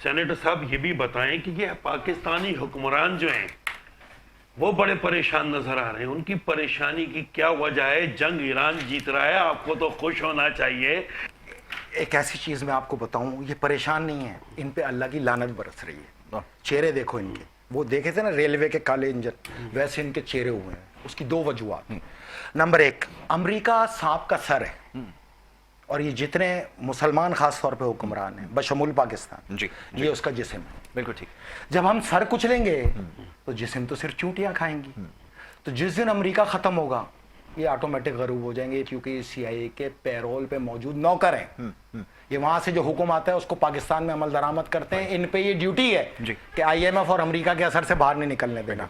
Senator صاحب یہ بھی بتائیں کہ یہ پاکستانی حکمران جو ہیں وہ بڑے پریشان نظر آ رہے ہیں. ان کی پریشانی کی کیا وجہ ہے؟ جنگ ایران جیت رہا ہے, آپ کو تو خوش ہونا چاہیے. ایک ایسی چیز میں آپ کو بتاؤں, یہ پریشان نہیں ہے, ان پہ اللہ کی لعنت برس رہی ہے. چہرے دیکھو ان کے, وہ دیکھے تھے نا ریلوے کے کالے انجن, ویسے ان کے چہرے ہوئے ہیں. اس کی دو وجوہات. نمبر ایک, امریکہ سانپ کا سر ہے, اور یہ جتنے مسلمان خاص طور پہ حکمران ہیں بشمول پاکستان, یہ اس کا جسم ہے. بالکل ٹھیک. جب ہم سر کچلیں گے تو جسم تو صرف چونٹیاں کھائیں گی. تو جس دن امریکہ ختم ہوگا یہ آٹومیٹک غروب ہو جائیں گے, کیونکہ سی آئی اے کے پیرول پہ موجود نوکر ہیں. یہ وہاں سے جو حکم آتا ہے اس کو پاکستان میں عمل درآمد کرتے ہیں. ان پہ یہ ڈیوٹی ہے کہ آئی ایم ایف اور امریکہ کے اثر سے باہر نہیں نکلنے دینا.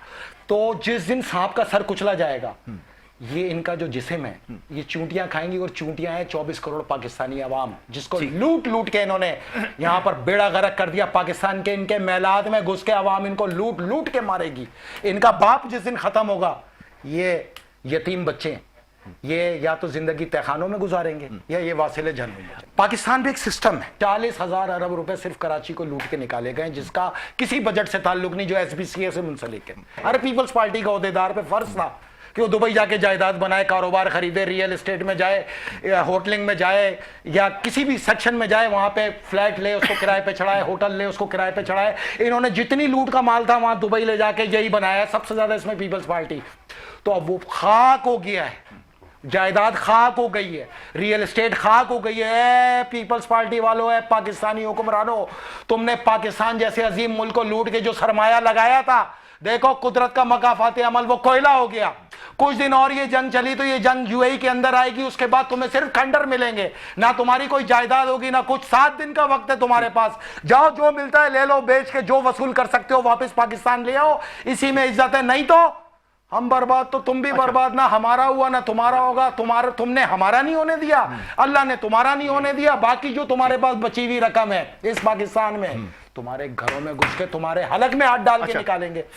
تو جس دن سانپ کا سر کچلا جائے گا, یہ ان کا جو جسم ہے یہ چونٹیاں کھائیں گی, اور چونٹیاں ہیں 24 کروڑ پاکستانی عوام, جس کو لوٹ لوٹ کے انہوں نے یہاں پر بیڑا غرق کر دیا. پاکستان کے ان کے میلاد میں گھس کے عوام ان کو لوٹ لوٹ کے مارے گی. ان کا باپ جس دن ختم ہوگا, یہ یتیم بچے یہ یا تو زندگی تہخانوں میں گزاریں گے یا یہ واصل جہنم میں. پاکستان بھی ایک سسٹم ہے. 40,000 ارب روپے صرف کراچی کو لوٹ کے نکالے گئے, جس کا کسی بجٹ سے تعلق نہیں, جو ایس بی سی اے سے منسلک ہے. ہر پیپلز پارٹی کا عہدیدار پہ فرض تھا کہ وہ دبئی جا کے جائیداد بنائے, کاروبار خریدے, ریئل اسٹیٹ میں جائے, ہوٹلنگ میں جائے, یا کسی بھی سیکشن میں جائے, وہاں پہ فلیٹ لے, اس کو کرائے پہ چڑھائے, ہوٹل لے, اس کو کرائے پہ چڑھائے. انہوں نے جتنی لوٹ کا مال تھا وہاں دبئی لے جا کے یہی بنایا ہے, سب سے زیادہ اس میں پیپلز پارٹی. تو اب وہ خاک ہو گیا ہے, جائیداد خاک ہو گئی ہے, ریئل اسٹیٹ خاک ہو گئی ہے. اے پیپلز پارٹی والوں, اے پاکستانی حکمرانوں, تم نے پاکستان جیسے عظیم ملک کو لوٹ کے جو سرمایہ لگایا تھا, دیکھو قدرت کا مکافات عمل وہ کوئلہ ہو گیا. کچھ دن اور یہ جنگ چلی تو یہ جنگ یو اے ای کے اندر آئے گی, اس کے بعد تمہیں صرف کھنڈر ملیں گے, نہ تمہاری کوئی جائیداد ہوگی نہ کچھ. 7 دن کا وقت ہے تمہارے پاس, جاؤ جو ملتا ہے لے لو, بیچ کے جو وصول کر سکتے ہو واپس پاکستان لے آؤ, اسی میں عزت ہے. نہیں تو ہم برباد, تو تم بھی برباد, نہ ہمارا ہوا نہ تمہارا ہوگا. تم نے ہمارا نہیں ہونے دیا, اللہ نے تمہارا نہیں ہونے دیا. باقی جو تمہارے پاس بچی ہوئی رقم ہے اس پاکستان میں, تمہارے گھروں میں گھس کے تمہارے حلق میں ہاتھ ڈال کے نکالیں گے.